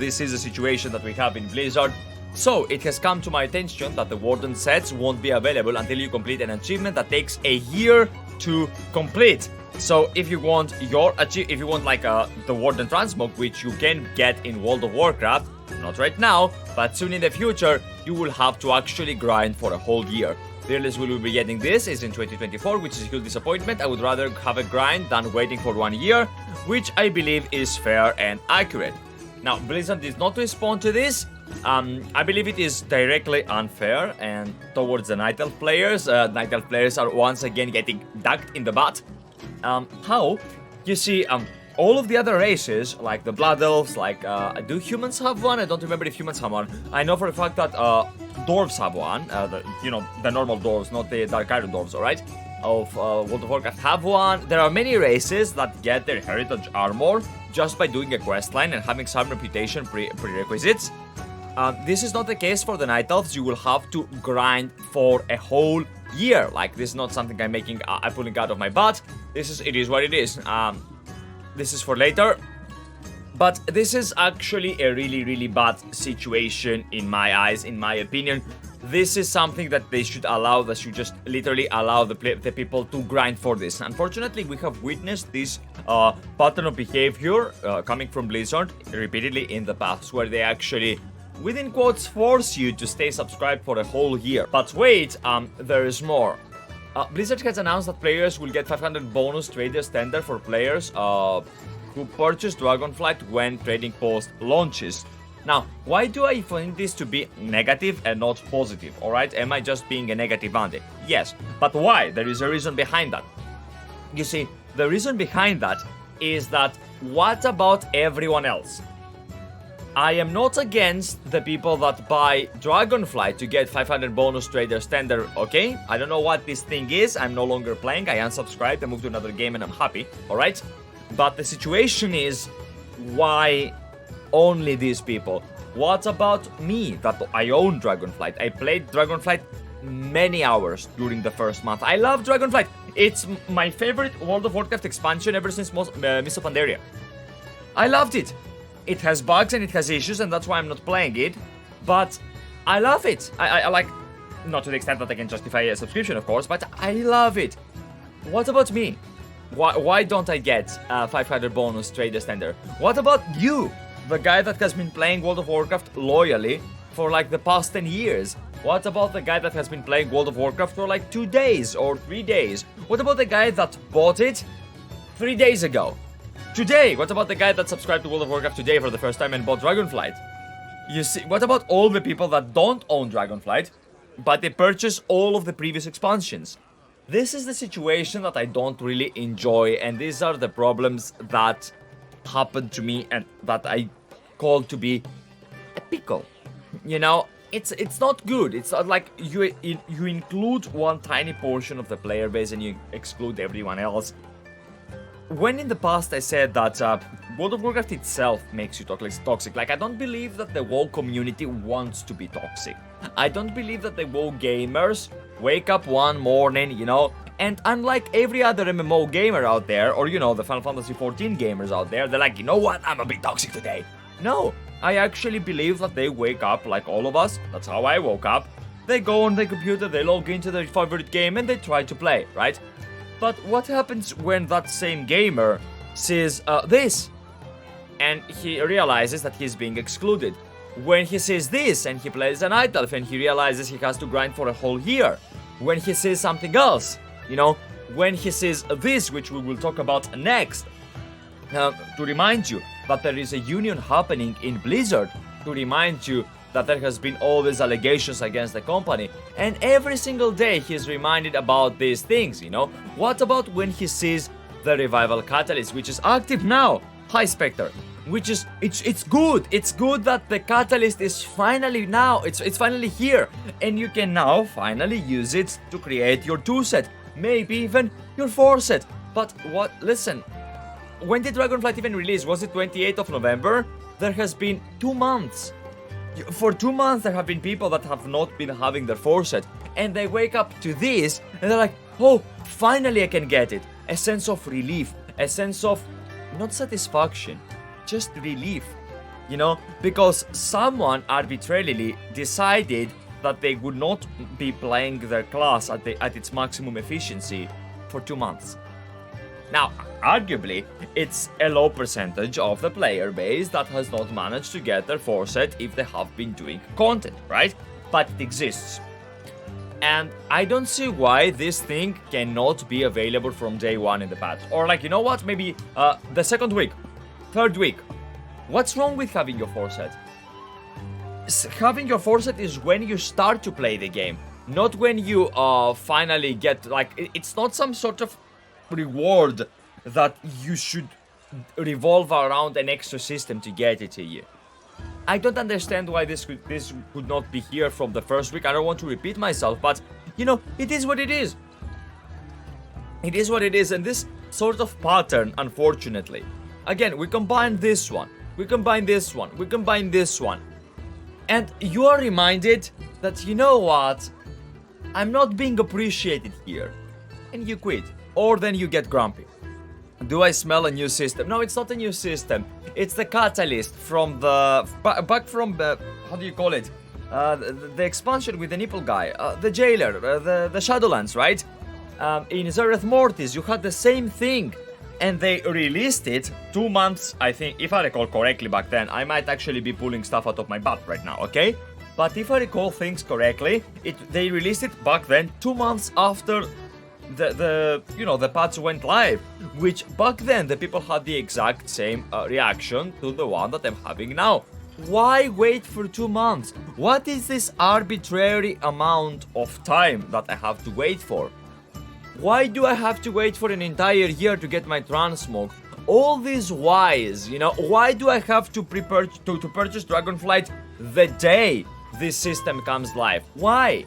This is a situation that we have in Blizzard. So, it has come to my attention that the Warden sets won't be available until you complete an achievement that takes a year to complete. So, if you want like the Warden transmog, which you can get in World of Warcraft, not right now, but soon in the future, you will have to actually grind for a whole year. The earliest we will be getting this is in 2024, which is a huge disappointment. I would rather have a grind than waiting for 1 year, which I believe is fair and accurate. Now, Blizzard did not respond to this. I believe it is directly unfair and towards the Night Elf players. Night Elf players are once again getting ducked in the butt. How? You see, all of the other races, like the Blood Elves, like, do humans have one? I don't remember if humans have one. I know for a fact that dwarves have one. The normal dwarves, not the Dark Iron dwarves, alright? Of World of Warcraft have one. There are many races that get their heritage armor just by doing a questline and having some reputation prerequisites. This is not the case for the Night Elves. You will have to grind for a whole year. Like, this is not something I'm pulling out of my butt. It is what it is. This is for later. But this is actually a really, really bad situation in my eyes, in my opinion. This is something that they should allow, that should just literally allow the people to grind for this. Unfortunately, we have witnessed this pattern of behavior coming from Blizzard repeatedly in the past, where they actually, within quotes, force you to stay subscribed for a whole year. But wait, there is more. Blizzard has announced that players will get 500 bonus trader standard for players who purchase Dragonflight when trading post launches. Now, why do I find this to be negative and not positive, alright? Am I just being a negative Andy? Yes, but why? There is a reason behind that. You see, the reason behind that is that what about everyone else? I am not against the people that buy Dragonflight to get 500 bonus trader standard, okay? I don't know what this thing is, I'm no longer playing, I unsubscribed, I moved to another game and I'm happy, alright? But the situation is, why only these people? What about me, that I own Dragonflight? I played Dragonflight many hours during the first month. I love Dragonflight. It's my favorite World of Warcraft expansion ever since Mists of Pandaria. I loved it. It has bugs and it has issues, and that's why I'm not playing it. But I love it. I like, not to the extent that I can justify a subscription, of course, but I love it. What about me? Why don't I get 500 bonus trader standard? What about you? The guy that has been playing World of Warcraft loyally for like the past 10 years. What about the guy that has been playing World of Warcraft for like 2 days or 3 days? What about the guy that bought it 3 days ago? Today, what about the guy that subscribed to World of Warcraft today for the first time and bought Dragonflight? You see, what about all the people that don't own Dragonflight, but they purchase all of the previous expansions? This is the situation that I don't really enjoy, and these are the problems that happened to me and that I call to be a pickle. You know, it's not good. It's not like you include one tiny portion of the player base and you exclude everyone else. When in the past I said that World of Warcraft itself makes you toxic, like, I don't believe that the WoW community wants to be toxic. I don't believe that the WoW gamers wake up one morning, you know, and unlike every other MMO gamer out there, or, you know, the Final Fantasy XIV gamers out there, they're like, you know what, I'm a bit toxic today. No, I actually believe that they wake up like all of us. That's how I woke up. They go on their computer, they log into their favorite game, and they try to play, right? But what happens when that same gamer sees this? And he realizes that he's being excluded. When he sees this and he plays a Night Elf and he realizes he has to grind for a whole year. When he sees something else, you know, when he sees this, which we will talk about next. To remind you that there is a union happening in Blizzard. To remind you that there has been all these allegations against the company, and every single day he's reminded about these things, you know? What about when he sees the Revival Catalyst, which is active now? Hi, Spectre. Which is, it's good. It's good that the Catalyst is finally now, it's finally here, and you can now finally use it to create your 2 set, maybe even your 4 set. But what, listen, when did Dragonflight even release? Was it 28th of November? There has been 2 months. For 2 months there have been people that have not been having their 4 set, and they wake up to this and they're like, oh, finally I can get it. A sense of relief, a sense of not satisfaction, just relief. You know, because someone arbitrarily decided that they would not be playing their class at its maximum efficiency for 2 months. Now, arguably, it's a low percentage of the player base that has not managed to get their 4 set if they have been doing content, right? But it exists. And I don't see why this thing cannot be available from day 1 in the patch. Or like, you know what, maybe the 2nd week, 3rd week. What's wrong with having your 4 set? Having your 4 set is when you start to play the game, not when you finally get, like, it's not some sort of reward that you should revolve around an extra system to get it to you. I don't understand why this could not be here from the 1st week. I don't want to repeat myself, but, you know, it is what it is. It is what it is, and this sort of pattern, unfortunately. Again, we combine this one, we combine this one, we combine this one. And you are reminded that, you know what, I'm not being appreciated here. And you quit. Or then you get grumpy. Do I smell a new system? No, it's not a new system. It's the catalyst from the... back from the... how do you call it? The expansion with the nipple guy. The jailer. The Shadowlands, right? In Zereth Mortis, you had the same thing. And they released it 2 months, I think, if I recall correctly back then. I might actually be pulling stuff out of my butt right now, okay? But if I recall things correctly, they released it back then 2 months after the patch went live, which back then the people had the exact same reaction to the one that I'm having now. Why wait for 2 months? What is this arbitrary amount of time that I have to wait for? Why do I have to wait for an entire year to get my transmog? All these whys, you know, why do I have to prepare to purchase Dragonflight the day this system comes live? Why?